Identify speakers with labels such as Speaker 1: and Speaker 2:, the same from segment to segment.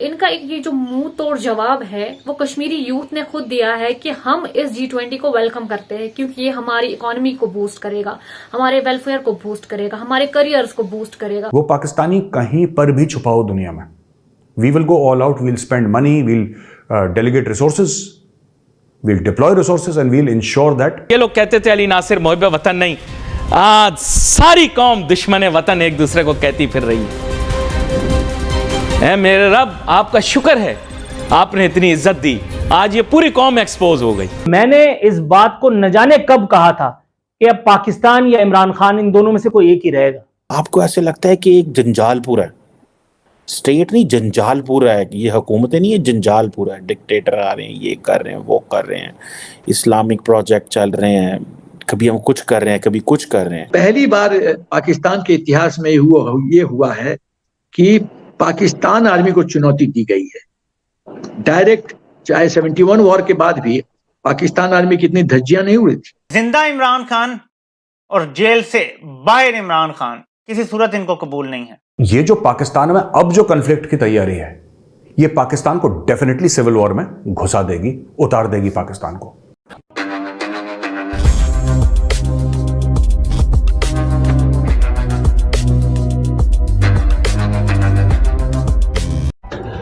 Speaker 1: इनका एक ये जो मुंह तोड़ जवाब है वो कश्मीरी यूथ ने खुद दिया है कि हम इस G20 को वेलकम करते हैं, क्योंकि ये हमारी इकोनॉमी को बूस्ट करेगा, हमारे वेलफेयर को बूस्ट करेगा, हमारे करियर्स को बूस्ट करेगा।
Speaker 2: वो पाकिस्तानी कहीं पर भी छुपा हो दुनिया में, we will go all out, we'll spend money, we'll delegate resources, we'll deploy resources and we'll ensure that.
Speaker 3: ये लोग कहते थे अली नासिर मुहिब वतन नहीं, आज सारी कौम दुश्मन वतन एक दूसरे को कहती फिर रही है। मेरे रब आपका शुक्र है, आपने इतनी इज्जत दी, आज ये पूरी कौम एक्सपोज हो गई।
Speaker 4: मैंने इस बात को न जाने कब कहा था कि अब पाकिस्तान या इमरान खान, इन दोनों में से कोई एक ही रहेगा।
Speaker 5: आपको ऐसे लगता है कि एक जंजाल पूरा है, स्टेट नहीं जंजाल पूरा है, ये हुकूमतें नहीं है, जंजाल पूरा है, डिक्टेटर आ रहे हैं, ये कर रहे हैं, वो कर रहे हैं, इस्लामिक प्रोजेक्ट चल रहे हैं, कभी हम कुछ कर रहे हैं, कभी कुछ कर रहे हैं।
Speaker 6: पहली बार पाकिस्तान के इतिहास में ये हुआ है कि पाकिस्तान आर्मी को चुनौती दी गई है डायरेक्ट, चाहे 71 वॉर के बाद भी पाकिस्तान आर्मी की इतनी धज्जियां नहीं उड़ी थी।
Speaker 7: जिंदा इमरान खान और जेल से बाहर इमरान खान, किसी सूरत इनको कबूल नहीं है।
Speaker 2: ये जो पाकिस्तान में अब जो कन्फ्लिक्ट की तैयारी है, ये पाकिस्तान को डेफिनेटली सिविल वॉर में घुसा देगी, उतार देगी पाकिस्तान को।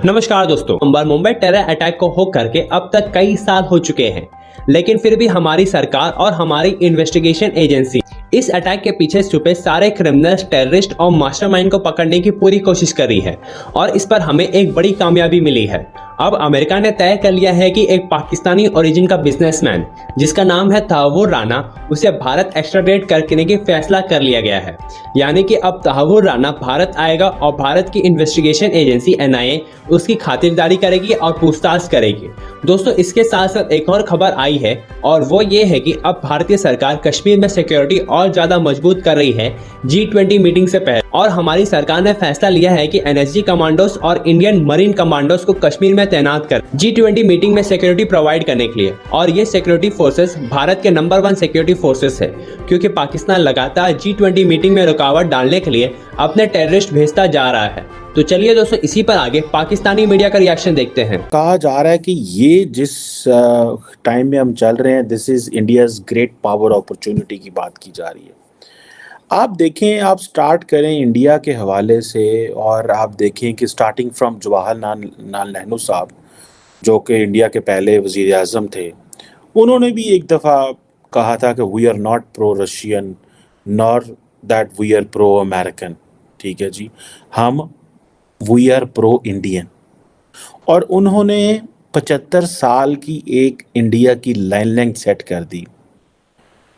Speaker 8: नमस्कार दोस्तों, मुंबई टेरर अटैक को हो करके अब तक कई साल हो चुके हैं, लेकिन फिर भी हमारी सरकार और हमारी इन्वेस्टिगेशन एजेंसी इस अटैक के पीछे छुपे सारे क्रिमिनल्स, टेररिस्ट और मास्टरमाइंड को पकड़ने की पूरी कोशिश कर रही है और इस पर हमें एक बड़ी कामयाबी मिली है। अब अमेरिका ने तय कर लिया है कि एक पाकिस्तानी ओरिजिन का बिजनेसमैन जिसका नाम है तहव्वुर राना, उसे भारत एक्स्ट्राडेट करने की फैसला कर लिया गया है। यानी कि अब तहव्वुर राना भारत आएगा और भारत की इन्वेस्टिगेशन एजेंसी NIA उसकी खातिरदारी करेगी और पूछताछ करेगी। दोस्तों, इसके साथ साथ एक और खबर आई है और वो ये है कि अब भारतीय सरकार कश्मीर में सिक्योरिटी और ज्यादा मजबूत कर रही है G20 मीटिंग से पहले, और हमारी सरकार ने फैसला लिया है कि NSG कमांडोज और इंडियन मरीन कमांडोज को कश्मीर में तैनात कर G20 मीटिंग में सिक्योरिटी प्रोवाइड करने के लिए। और ये सिक्योरिटी फोर्सेस भारत के नंबर 1 सिक्योरिटी फोर्सेस है, क्योंकि पाकिस्तान लगातार G20 मीटिंग में रुकावट डालने के लिए अपने टेररिस्ट भेजता जा रहा है। तो चलिए दोस्तों, इसी पर आगे पाकिस्तानी मीडिया का रिएक्शन देखते हैं।
Speaker 5: कहा जा रहा है कि ये जिस टाइम में हम चल रहे हैं, this is India's great power opportunity की बात की जा रही है। आप देखें, आप स्टार्ट करें इंडिया के हवाले से और आप देखें कि स्टार्टिंग फ्रॉम जवाहरलाल नेहरू साहब, जो कि इंडिया के पहले वज़ीर आज़म थे, उन्होंने भी एक दफ़ा कहा था कि we are not pro Russian nor that we are pro American. ठीक है जी, हम वी आर प्रो इंडियन। और उन्होंने 75 साल की एक इंडिया की लाइन सेट कर दी।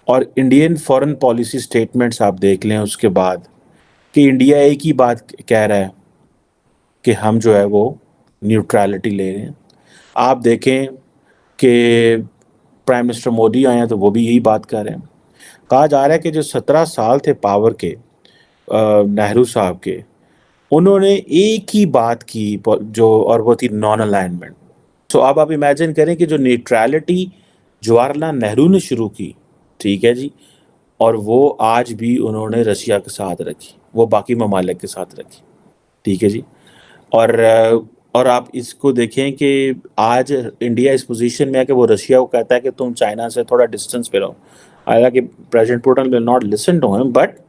Speaker 5: और इंडियन फॉरेन पॉलिसी स्टेटमेंट्स आप देख लें उसके बाद कि इंडिया एक ही बात कह रहा है कि हम जो है वो न्यूट्रलिटी ले रहे हैं। आप देखें कि प्राइम मिनिस्टर मोदी आए हैं तो वो भी यही बात कर रहे हैं। कहा जा रहा है कि जो 17 साल थे पावर के नेहरू साहब के, उन्होंने एक ही बात की जो, और वो थी नॉन अलाइनमेंट। सो अब आप इमेजिन करें कि जो न्यूट्रलिटी जवाहरलाल नेहरू ने शुरू की, ठीक है जी, और वो आज भी उन्होंने रशिया के साथ रखी, वो बाकी ममालिक के साथ रखी। ठीक है जी। और आप इसको देखें कि आज इंडिया इस पोजीशन में है कि वो रशिया को कहता है कि तुम चाइना से थोड़ा डिस्टेंस पे रहो। हालांकि president Putin will not listen to him, but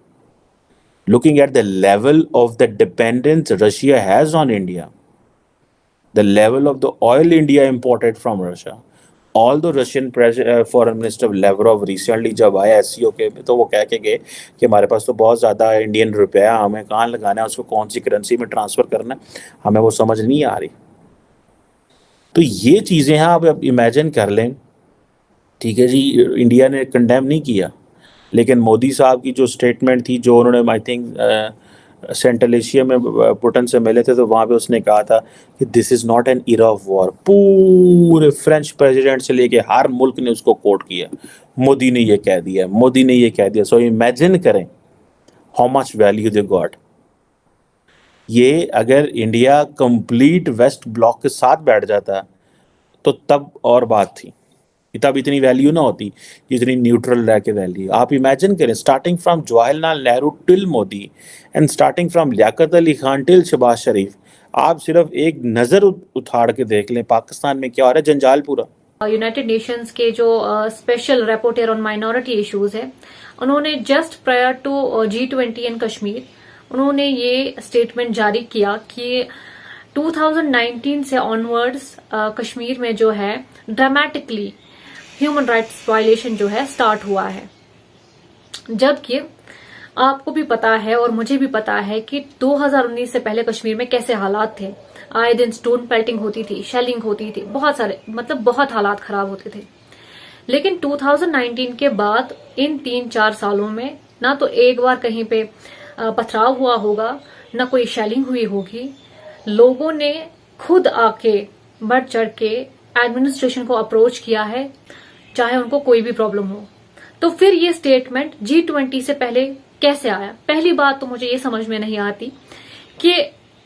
Speaker 5: looking at the level of the dependence Russia has on India, the level of the oil India imported from Russia, although Russian foreign minister Lavrov recently जब आया SCO के, तो वो कह के गए कि हमारे पास तो बहुत ज़्यादा इंडियन रुपया, हमें कहाँ लगाना है, उसको कौन सी करेंसी में ट्रांसफ़र करना है, हमें वो समझ नहीं आ रही। तो ये चीज़ें हैं, आप इमेजिन कर लें। ठीक है जी, इंडिया ने कंडेम नहीं किया, लेकिन मोदी साहब की जो स्टेटमेंट थी, जो उन्होंने आई थिंक सेंट्रल एशिया में पुतिन से मिले थे, तो वहाँ पे उसने कहा था कि this is not an era of war. पूरे फ्रेंच प्रेसिडेंट से लेके हर मुल्क ने उसको कोट किया, मोदी ने ये कह दिया, मोदी ने ये कह दिया। सो इमेजिन करें how much value they got. ये अगर इंडिया कंप्लीट वेस्ट ब्लॉक के साथ बैठ जाता तो तब और बात थी, तब इतनी वैल्यू ना होती जितनी न्यूट्रल रह के वैल्यू। आप इमेजिन करें, starting from Jawaharlal Nehru till Modi and starting from Liaquat Ali Khan till Shehbaz Sharif, आप सिर्फ एक नज़र उठाड़ के देख लें पाकिस्तान में क्या हो रहा है, जंजाल पूरा।
Speaker 1: यूनाइटेड नेशंस के जो special reporter on minority issues है, उन्होंने just prior to G20 in Kashmir उन्होंने ये स्टेटमेंट जारी किया कि 2019 से ऑनवर्ड्स कश्मीर में जो है ड्रामेटिकली ह्यूमन राइट्स वायलेशन जो है स्टार्ट हुआ है। जबकि आपको भी पता है और मुझे भी पता है कि 2019 से पहले कश्मीर में कैसे हालात थे। आए दिन स्टोन पेल्टिंग होती थी, शेलिंग होती थी, बहुत सारे बहुत हालात खराब होते थे। लेकिन 2019 के बाद इन 3-4 सालों में ना तो एक बार कहीं पे पथराव हुआ होगा, ना कोई शेलिंग हुई होगी। लोगों ने खुद आके बढ़ चढ़ के एडमिनिस्ट्रेशन को अप्रोच किया है, चाहे उनको कोई भी प्रॉब्लम हो। तो फिर ये स्टेटमेंट G20 से पहले कैसे आया? पहली बात तो मुझे ये समझ में नहीं आती कि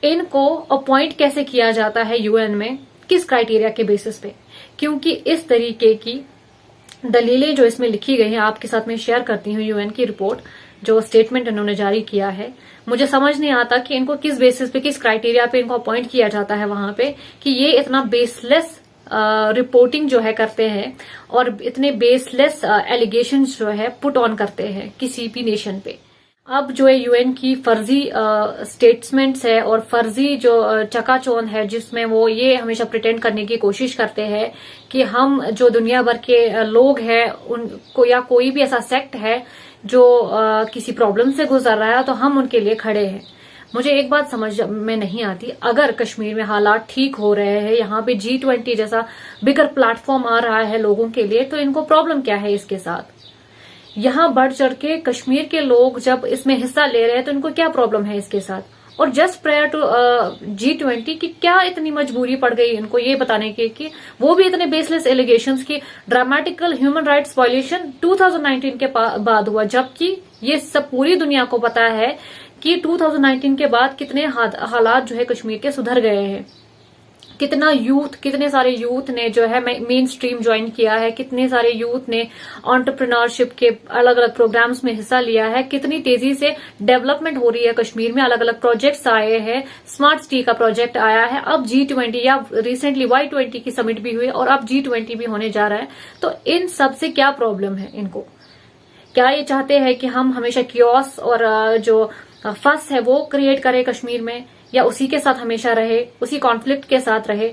Speaker 1: इनको अपॉइंट कैसे किया जाता है यूएन में, किस क्राइटेरिया के बेसिस पे। क्योंकि इस तरीके की दलीलें जो इसमें लिखी गई हैं, आपके साथ में शेयर करती हूँ यूएन की रिपोर्ट, जो स्टेटमेंट इन्होंने जारी किया है। मुझे समझ नहीं आता कि इनको किस बेसिस पे, किस क्राइटेरिया पे इनको अपॉइंट किया जाता है वहां पे, कि ये इतना बेसलेस रिपोर्टिंग जो है करते हैं और इतने बेसलेस एलिगेशंस जो है पुट ऑन करते हैं किसी भी नेशन पे। अब जो है यूएन की फर्जी स्टेटमेंट्स है और फर्जी जो चकाचौंध है, जिसमें वो ये हमेशा प्रिटेंड करने की कोशिश करते हैं कि हम जो दुनिया भर के लोग हैं उनको, या कोई भी ऐसा सेक्ट है जो किसी प्रॉब्लम से गुजर रहा है, तो हम उनके लिए खड़े हैं। मुझे एक बात समझ में नहीं आती, अगर कश्मीर में हालात ठीक हो रहे हैं, यहाँ पे G20 जैसा बिगर प्लेटफॉर्म आ रहा है लोगों के लिए, तो इनको प्रॉब्लम क्या है इसके साथ? यहाँ बढ़ चढ़ के कश्मीर के लोग जब इसमें हिस्सा ले रहे हैं तो इनको क्या प्रॉब्लम है इसके साथ? और जस्ट प्रायर टू G20 की क्या इतनी मजबूरी पड़ गई इनको ये बताने की कि वो भी इतने बेसलेस एलिगेशंस की ड्रामेटिकल ह्यूमन राइट्स वायलेशन 2019 के बाद हुआ, जबकि ये सब पूरी दुनिया को पता है कि 2019 के बाद कितने हालात जो है कश्मीर के सुधर गए हैं। कितने सारे यूथ ने जो है मेन स्ट्रीम ज्वाइन किया है, कितने सारे यूथ ने एंटरप्रेन्योरशिप के अलग अलग प्रोग्राम्स में हिस्सा लिया है, कितनी तेजी से डेवलपमेंट हो रही है कश्मीर में। अलग अलग प्रोजेक्ट्स आए हैं, स्मार्ट सिटी का प्रोजेक्ट आया है, अब G20 या रिसेंटली Y20 की समिट भी हुई और अब G20 भी होने जा रहा है। तो इन सब से क्या प्रॉब्लम है इनको? क्या ये चाहते हैं कि हम हमेशा कियोस और जो फंस है वो क्रिएट करें कश्मीर में, या उसी के साथ हमेशा रहे, उसी कॉन्फ्लिक्ट के साथ रहे?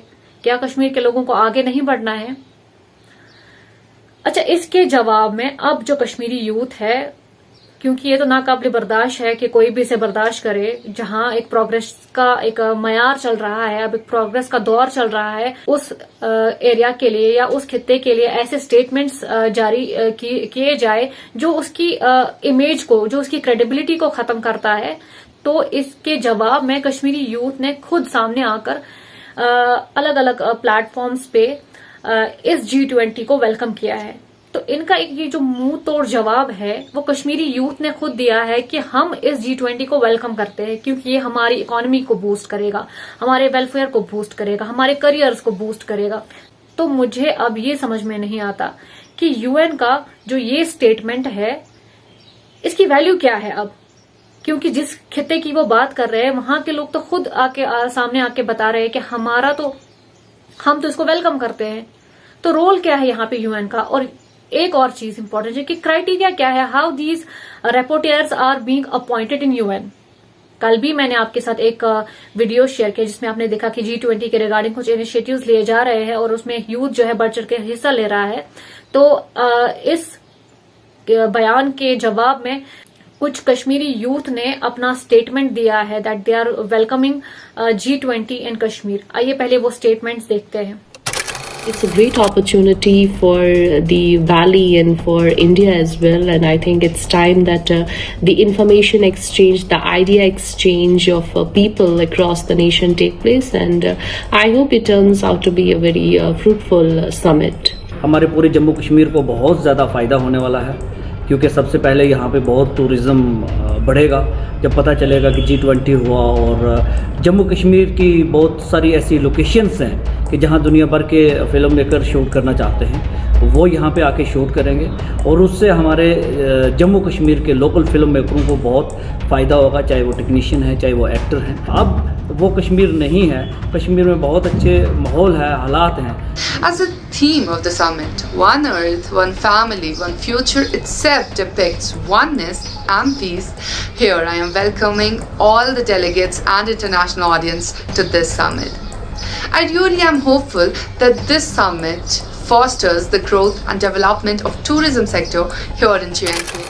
Speaker 1: क्या कश्मीर के लोगों को आगे नहीं बढ़ना है? अच्छा, इसके जवाब में अब जो कश्मीरी यूथ है, क्योंकि ये तो नाकाबिल बर्दाश्त है कि कोई भी इसे बर्दाश्त करे, जहां एक प्रोग्रेस का एक मयार चल रहा है, अब एक प्रोग्रेस का दौर चल रहा है, उस एरिया के लिए या उस खित्ते के लिए ऐसे स्टेटमेंट्स जारी किए जाए जो उसकी इमेज को, जो उसकी क्रेडिबिलिटी को खत्म करता है। तो इसके जवाब में कश्मीरी यूथ ने खुद सामने आकर अलग अलग प्लेटफॉर्म्स पे इस G20 को वेलकम किया है। तो इनका एक ये जो मुंह तोड़ जवाब है वो कश्मीरी यूथ ने खुद दिया है कि हम इस G20 को वेलकम करते हैं, क्योंकि ये हमारी इकोनॉमी को बूस्ट करेगा, हमारे वेलफेयर को बूस्ट करेगा, हमारे करियर्स को बूस्ट करेगा। तो मुझे अब ये समझ में नहीं आता कि यूएन का जो ये स्टेटमेंट है इसकी वैल्यू क्या है अब, क्योंकि जिस खित्ते की वो बात कर रहे हैं वहां के लोग तो खुद सामने आके बता रहे हैं कि हम तो इसको वेलकम करते हैं। तो रोल क्या है यहाँ पे यूएन का? और एक और चीज इंपॉर्टेंट है कि क्राइटेरिया क्या है, how these reporters are being appointed in UN. कल भी मैंने आपके साथ एक वीडियो शेयर किया जिसमें आपने देखा कि G20 के रिगार्डिंग कुछ इनिशिएटिव्स लिए जा रहे हैं और उसमें यूथ जो है बढ़ चढ़ के हिस्सा ले रहा है। तो इस बयान के जवाब में कुछ कश्मीरी यूथ ने अपना स्टेटमेंट दिया है that they are welcoming G20 in Kashmir. आइए पहले वो स्टेटमेंट्स देखते हैं।
Speaker 9: It's a great opportunity for the valley and for India as well, and I think it's time that the information exchange, the idea exchange of people across the nation take place, and I hope it turns out to be a very fruitful summit.
Speaker 10: हमारे पूरे जम्मू कश्मीर को बहुत ज़्यादा फ़ायदा होने वाला है, क्योंकि सबसे पहले यहाँ पे बहुत टूरिज़्म बढ़ेगा जब पता चलेगा कि G20 हुआ, और जम्मू कश्मीर की बहुत सारी ऐसी लोकेशंस हैं कि जहाँ दुनिया भर के फिल्म मेकर शूट करना चाहते हैं वो यहाँ पे आके शूट करेंगे, और उससे हमारे जम्मू कश्मीर के लोकल फिल्म मेकरों को बहुत फ़ायदा होगा, चाहे वो टेक्नीशियन है चाहे वो एक्टर हैं। अब वो कश्मीर नहीं है। कश्मीर में बहुत अच्छे माहौल है, हालात हैं।
Speaker 11: As the theme of the summit, One Earth, One Family, One Future itself depicts oneness and peace, here I am welcoming all the delegates and international audience to this summit. I really am hopeful that this summit fosters the growth and development of tourism sector here in JNK.